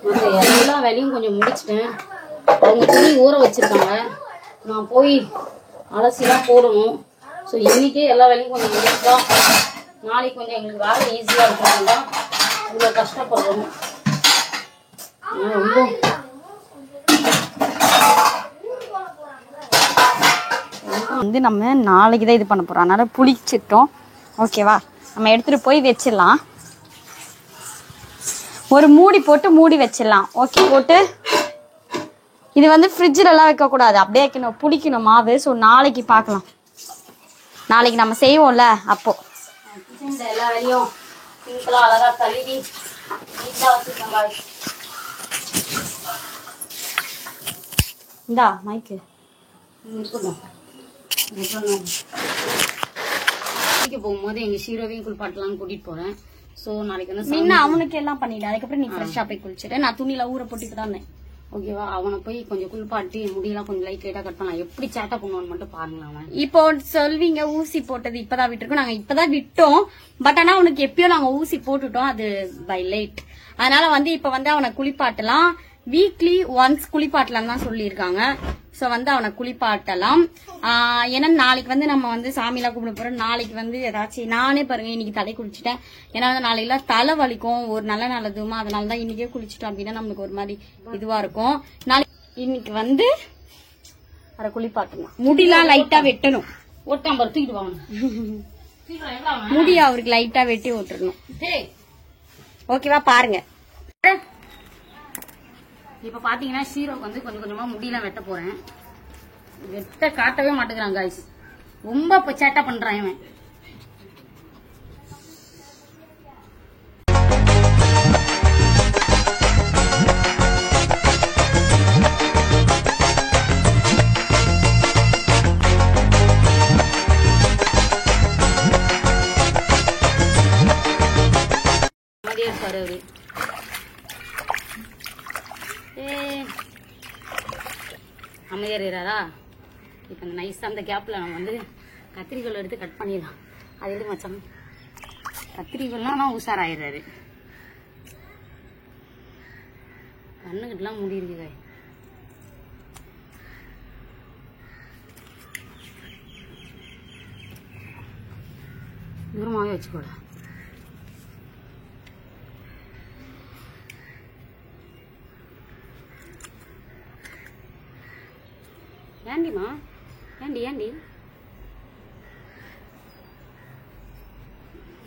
மற்ற எல்லா வேலையும் கொஞ்சம் முடிச்சிட்டேன். அவங்க துணி ஊற வச்சுருக்காங்க, நான் போய் அலசிலாம் போடணும். ஸோ இன்றைக்கே எல்லா வேலையும் கொஞ்சம் முடிச்சா நாளைக்கு கொஞ்சம் எங்களுக்கு வேலை ஈஸியாக இருக்கிறது தான் இவ்வளோ கஷ்டப்படுறோம். ரொம்ப வந்து நம்ம நாளைக்கு தான் இது பண்ண போகிறோம். அதனால் புளிச்சிட்டோம். ஓகேவா? நம்ம எடுத்துகிட்டு போய் வச்சிடலாம். ஒரு மூடி போட்டு மூடி வச்சிடலாம். ஓகே, போட்டு இது வந்து ஃப்ரிட்ஜிலலாம் வைக்கக்கூடாது, அப்படியே வைக்கணும். புளிக்கணும் மாவு. ஸோ நாளைக்கு பார்க்கலாம். நாளைக்கு நம்ம செய்வோம்ல, அப்போது கிச்சனில் எல்லா வேலையும் சிம்பிளாக அழகாக கழுவி நீட்டாக வச்சுருக்காங்க. இந்தா மைக்கு இருக்கட்டும். குளிக்க போகும்போது எங்கள் ஷீரோவையும் குளிப்பாட்டலான்னு கூட்டிகிட்டு போகிறேன். ஸோ நாளைக்கு வந்து முன்ன அவனுக்கு எல்லாம் பண்ணிவிடு, அதுக்கப்புறம் நீ ஃப்ரெஷ்ஷாக போய் குளிச்சுட்டு. நான் துணியில் ஊற போட்டுட்டு தான் இருந்தேன். ஓகேவா? அவனை போய் கொஞ்சம் குளிப்பாட்டி முடியெல்லாம் கொஞ்சம் லைட்டாக கட் பண்ணலாம். எப்படி சேட்டை பண்ணுவான்னு மட்டும் பாருங்களா. அவன் இப்போ சொல்வீங்க ஊசி போட்டது இப்பதான் விட்டுருக்கோம். நாங்க இப்பதான் விட்டோம். பட் ஆனா அவனுக்கு எப்பயோ நாங்க ஊசி போட்டுட்டோம், அது பை லைட். அதனால வந்து இப்ப வந்து அவனை குளிப்பாட்டலாம். வீக்லி ஒன்ஸ் குளிப்பாட்டலாம் தான் சொல்லியிருக்காங்க. ஸோ வந்து அவனை குளிப்பாட்டலாம். ஏன்னா நாளைக்கு வந்து நம்ம வந்து சாமியெல்லாம் கும்பிட போறோம். நாளைக்கு வந்து ஏதாச்சும் நானே பாருங்க இன்னைக்கு தலை குளிச்சுட்டேன். ஏன்னா வந்து நாளைக்கெல்லாம் தலை வலிக்கும், ஒரு நல்ல நல்லதுமா, அதனாலதான் இன்னைக்கே குளிச்சுட்டோம் அப்படின்னா நம்மளுக்கு ஒரு மாதிரி இதுவா இருக்கும். நாளைக்கு இன்னைக்கு வந்து அதை குளிப்பாட்டணும். முடியெல்லாம் லைட்டா வெட்டணும். ஒட்டாம்பர் தூக்கிட்டு வாங்க. முடி அவருக்கு லைட்டா வெட்டி விட்டுறணும். ஓகேவா? பாருங்க. இப்ப பாத்தீங்கன்னா ஷீரோக்கு வந்து கொஞ்சம் கொஞ்சமா முடியெல்லாம் வெட்ட போறேன். வெட்ட காட்டவே மாட்டேங்கிறான் காய்ஸ். ரொம்ப சேட்டா பண்றான் இவன். இருப்பாரு அவரு. அமைதியா இருறாரா? இப்ப இந்த நைஸா அந்த கேப்ல நம்ம வந்து கத்திரிக்கோல் எடுத்து கட் பண்ணிடலாம். அது எப்படி மச்சான்? கத்திரிக்கோல்லாம் நான் உஷாராயிடுறாரு. கண்ணுக்கிட்டலாம் முடி இருக்குதா? தூரமாவே வச்சுக்கோட. ஏண்டிமா? ஏண்டி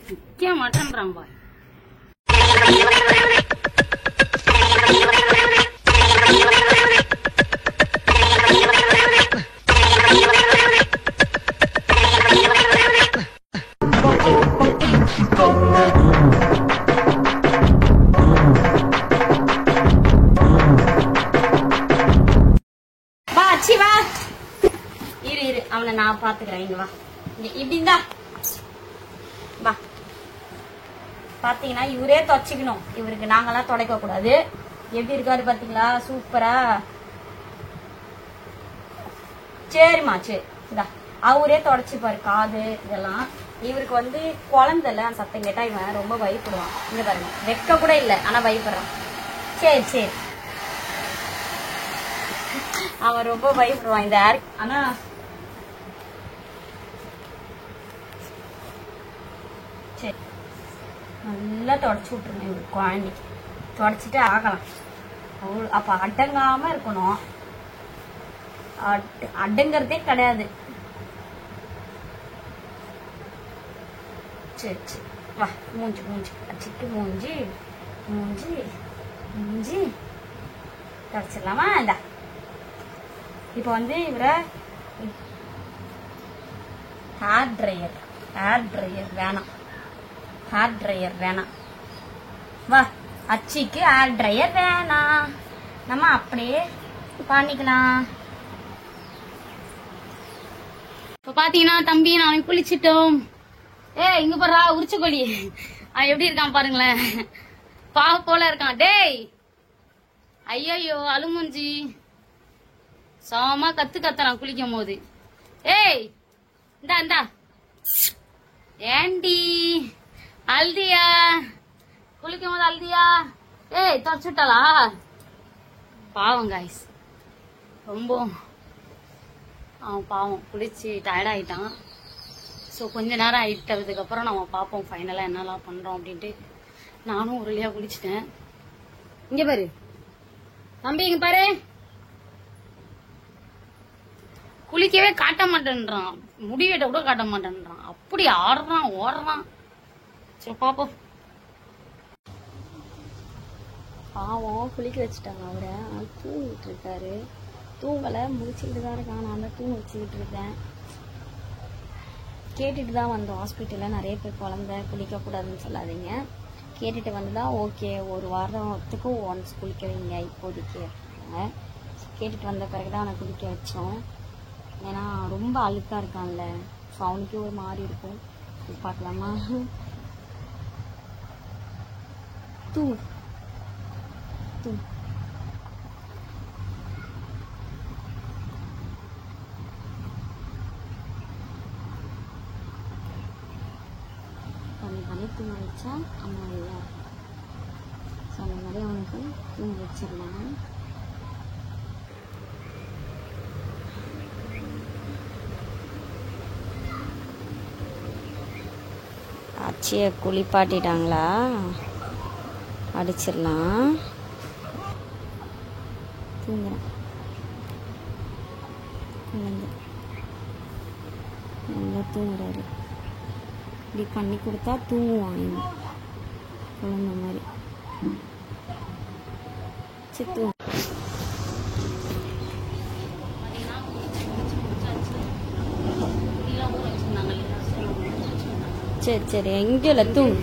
நிக்க மாட்டேன்றான் பாய். அவனை நான் பாத்துக்கிறேன். இங்க வா, இப்படிந்தா வா. பாத்தீங்கன்னா இவரே துவைச்சிக்கணும். இவருக்கு நாங்கெல்லாம் துடைக்க கூடாது. எப்படி இருக்காரு பாத்தீங்களா? சூப்பரா. சரிம்மா சரி. இந்தா அவரே தொடச்சிப்பாரு காது இதெல்லாம். இவருக்கு வந்து குழந்தைல சத்தம் கேட்டா இவன் ரொம்ப பயப்படுவான். இங்க பாருங்க, வெக்க கூட இல்ல, ஆனா பயப்படுறான். சரி சரி, அவன் ரொம்ப பயப்படுவான் இந்த ஏர். ஆனா சரி, நல்லா தொடச்சு விட்டுருங்க இவருக்கு. குழந்தைக்கு தொடச்சிட்டு ஆகலாம். அப்ப அடங்காம இருக்கணும். அடங்கிறதே கிடையாது. சரி சரி வா. மூஞ்சி மூஞ்சி அடிச்சுட்டு மூஞ்சி மூஞ்சி மூஞ்சி தொடச்சிடலாமா? இந்தா இப்ப வந்து இவரை ஹேர் ட்ரையர் வேணாம். ஹேர் ட்ரையர் வேணாம். வா, அச்சிக்கு ஹேர் ட்ரையர் வேணாம். நம்ம அப்படியே பண்ணிக்கலாம். இப்ப பாத்தீங்கன்னா தம்பி நான் குளிச்சிட்டோம். இங்க பாரு உரிச்ச கோழி எப்படி இருக்கான் பாருங்களேன். பாவ போல இருக்கான். டேய் ஐயோ அழுமுஞ்சி சாமா கத்துறான் குளிக்கும் போது. ஏய் இந்தா இந்தா. ஏண்டி அல்தியா? குளிக்கும் போது அல்தியா? ஏய் தொடச்சுட்டாளா? பாவம் காய்ஸ், ரொம்ப அவன் பாவம் குளிச்சு டயர்ட் ஆயிட்டான். ஸோ கொஞ்ச நேரம் ஆயிட்டதுக்கு அப்புறம் நம்ம பார்ப்போம் ஃபைனலாக என்னெல்லாம் பண்றோம் அப்படின்ட்டு. நானும் ஒரு வழியா குளிச்சுட்டேன். இங்க பாரு தம்பி, இங்க பாரு. குளிக்கவே காட்ட மாட்டேன்றான், முடி வெட்ட கூட காட்ட மாட்டேன்றான். அப்படி ஆடுறான் ஓடுறான். சரி பாப்போம். பாவம் குளிக்க வச்சுட்டாங்க அவரை. தூங்கிட்டு இருக்காரு. தூங்கலை, முடிச்சுக்கிட்டு தான் இருக்கான். நான் தான் தூங்க வச்சுக்கிட்டு இருக்கேன். கேட்டுட்டு தான் வந்தோம். ஹாஸ்பிட்டலில் நிறைய பேர் குழந்தை குளிக்கக்கூடாதுன்னு சொல்லாதீங்க. கேட்டுட்டு வந்துதான் ஓகே, ஒரு வாரத்துக்கு ஒன்ஸ் குளிக்க வைங்க இப்போதைக்கு. கேட்டுட்டு வந்த பிறகு தான் அவனை குளிக்க வச்சோம். ஏன்னா ரொம்ப அழுக்காக இருக்கான்ல, ஸோ அவனுக்கே ஒரு மாதிரி இருக்கும். பார்க்கலாமா? தூங்கு தூங்கு. பண்ணி தூங்க வச்சா அம்மா இல்லை. ஸோ அந்த மாதிரி அவனுக்கு தூங்க வச்சிடலாம். லட்சிய குளிப்பாட்டிட்டாங்களா? அடிச்சிடலாம். தூங்குறான் குழந்தை, நல்லா தூங்குறாரு. இப்படி பண்ணி கொடுத்தா தூங்குவான் குழந்தை மாதிரி. சித்து சரி சரி, எங்கேல தூங்கு.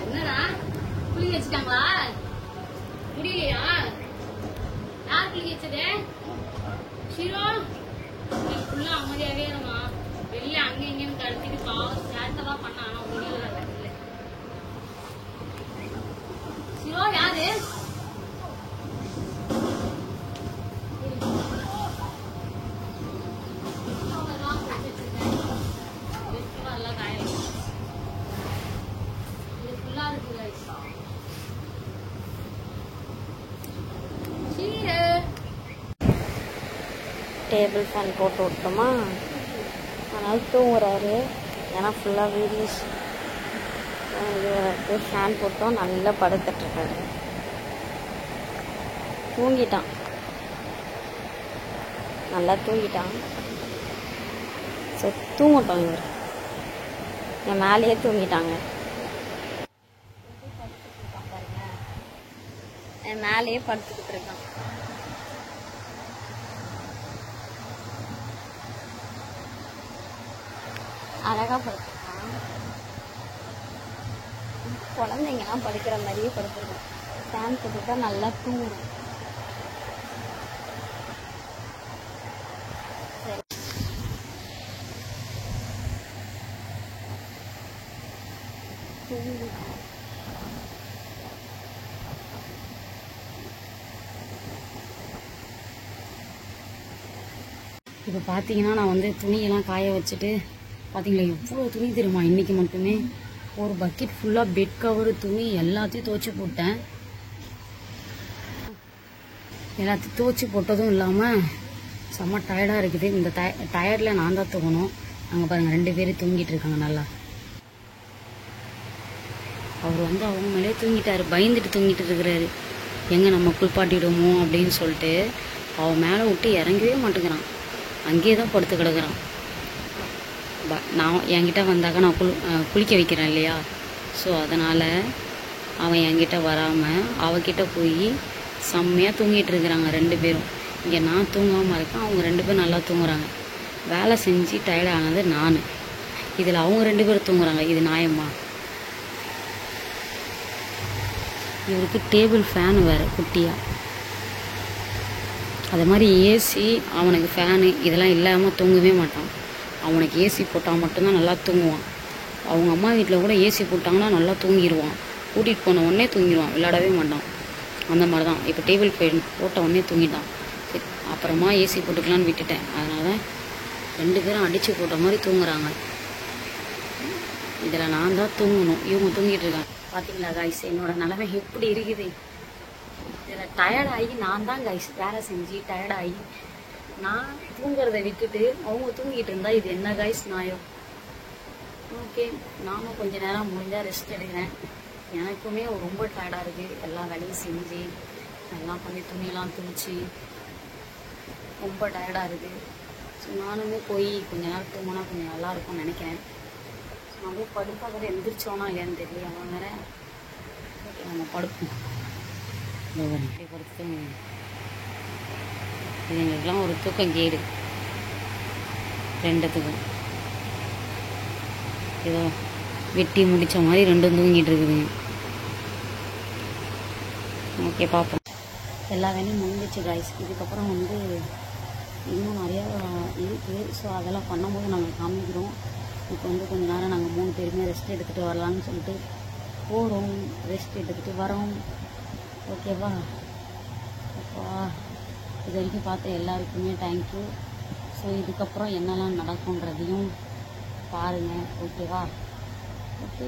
என்னடா புளி வச்சுட்டாங்களா? முடியலையா? யார் புளி வச்சது? ஷீரோ ஃபுல்லா அமைதியாவே இருமா. வெளியே அங்க இங்கன்னு கடத்திட்டு பாவம் சேட்டெல்லாம் பண்ண. ஆனா முடியல. ஷீரோ யாரு? டேபிள் ஃபேன் போட்டு விட்டோமா, அதனால தூங்குறாரு. ஏன்னா ஃபுல்லாக வீடியோஸ் ஃபேன் போட்டோம். நல்லா படுத்துட்ருக்காரு. தூங்கிட்டான், நல்லா தூங்கிட்டான். சரி தூங்கட்டும். இவர் என் மேலேயே தூங்கிட்டாங்க. என் மேலேயே படுத்துக்கிட்டு இருக்கான். அழகா படுத்துருக்கான். குழந்தைங்கலாம் படுக்கிற மாதிரியே படுத்துருக்கான். ஃபேன் போட்டுட்டா நல்லா தூங்கும். சரி தூங்கிட்டான். இப்போ பார்த்தீங்கன்னா நான் வந்து துணியெல்லாம் காய வச்சுட்டு, பார்த்தீங்களா எவ்வளோ துணி தெரியுமா? இன்றைக்கி மட்டுமே ஒரு பக்கெட் ஃபுல்லாக பெட் கவரு துணி எல்லாத்தையும் துவைச்சி போட்டேன். எல்லாத்தையும் துவைச்சி போட்டதும் இல்லாமல் செம்ம டயர்டாக இருக்குது. இந்த டயர்டில் நான் தான் தூங்கணும். அங்கே பாருங்கள் 2 பேரும் தூங்கிட்டு இருக்காங்க நல்லா. அவர் வந்து அவங்க மேலே தூங்கிட்டாரு, பயந்துட்டு தூங்கிட்டு இருக்கிறாரு. எங்கே நம்ம குளிப்பாட்டிடுமோ அப்படின்னு சொல்லிட்டு அவன் மேலே விட்டு இறங்கவே மாட்டேங்கிறான். அங்கேயே தான் படுத்து கிடக்குறான். நான் என்கிட்ட வந்தாக்க நான் குளிக்க வைக்கிறேன் இல்லையா? ஸோ அதனால் அவன் என்கிட்ட வராமல் அவகிட்ட போய் செம்மையாக தூங்கிட்டு இருக்கிறாங்க 2 பேரும். இங்கே நான் தூங்காமல் இருக்கேன், அவங்க 2 பேரும் நல்லா தூங்குறாங்க. வேலை செஞ்சு டயர்ட் ஆனது நான், இதில் அவங்க 2 பேரும் தூங்குறாங்க. இது நியாயமா? இவருக்கு டேபிள் ஃபேன் வேறு குட்டியாக, அது மாதிரி ஏசி. அவனுக்கு ஃபேனு இதெல்லாம் இல்லாமல் தூங்கவே மாட்டான். அவனுக்கு ஏசி போட்டால் மட்டும்தான் நல்லா தூங்குவான். அவங்க அம்மா வீட்டில் கூட ஏசி போட்டாங்கன்னா நல்லா தூங்கிடுவான். கூட்டிகிட்டு போன உடனே தூங்கிடுவான், விளையாடவே மாட்டான். அந்த மாதிரி தான் இப்போ டேபிள் ஃபேன் போட்ட உடனே தூங்கிட்டான். சரி அப்புறமா ஏசி போட்டுக்கலான்னு விட்டுட்டேன். அதனால 2 பேரும் அடித்து போட்ட மாதிரி தூங்குறாங்க. இதில் நான் தான் தூங்கணும், இவங்க தூங்கிட்டு இருக்காங்க. பார்த்தீங்களா கைஸ் என்னோட நிலைமை எப்படி இருக்குது? இதில் டயர்டாகி நான் தான் கைஸ் வேலை செஞ்சு டயர்டாகி நான் தூங்குறதை விட்டுட்டு அவங்க தூங்கிட்டு இருந்தா இது என்ன கைஸ் நியாயம்? ஓகே, நானும் கொஞ்ச நேரம் முடிஞ்சால் ரெஸ்ட் எடுக்கிறேன். எனக்குமே ரொம்ப டயர்டாக இருக்குது. எல்லா வேலையும் செஞ்சு எல்லாம் பண்ணி துணியெல்லாம் துணிச்சு ரொம்ப டயர்டாக இருக்குது. ஸோ நானுமே போய் கொஞ்ச நேரம் தூங்கினா கொஞ்சம் நல்லாயிருக்கும்னு நினைக்கிறேன். ஸோ அப்படியே படுத்தா கூட எந்திரிச்சோன்னா இல்லையான்னு தெரியல. அவன் வேற ஓகே நம்ம படுப்போம். அப்படியே படுத்து இது எங்களுக்கெல்லாம் ஒரு தூக்கம் கேடு 2த்துக்கும். ஏதோ வெட்டி முடித்த மாதிரி 2ம் தூங்கிட்டு இருக்குதுங்க. ஓகே பார்ப்போம். எல்லா வேலையும் முடிஞ்சிச்சு கைஸ். இதுக்கப்புறம் வந்து இன்னும் நிறையா இருக்குது. ஸோ அதெல்லாம் பண்ணும்போது நாங்கள் காமிக்கிறோம். இப்போ வந்து கொஞ்சம் நேரம் நாங்கள் 3 பேருமே ரெஸ்ட் எடுத்துகிட்டு வரலான்னு சொல்லிட்டு போகிறோம். ரெஸ்ட் எடுத்துகிட்டு வரோம். ஓகேவா? அப்பா இது வரைக்கும் பார்த்த எல்லாருக்குமே தேங்க்யூ. ஸோ இதுக்கப்புறம் என்னெல்லாம் நடக்கும்ன்றதையும் பாருங்கள். ஓகேவா? ஓகே.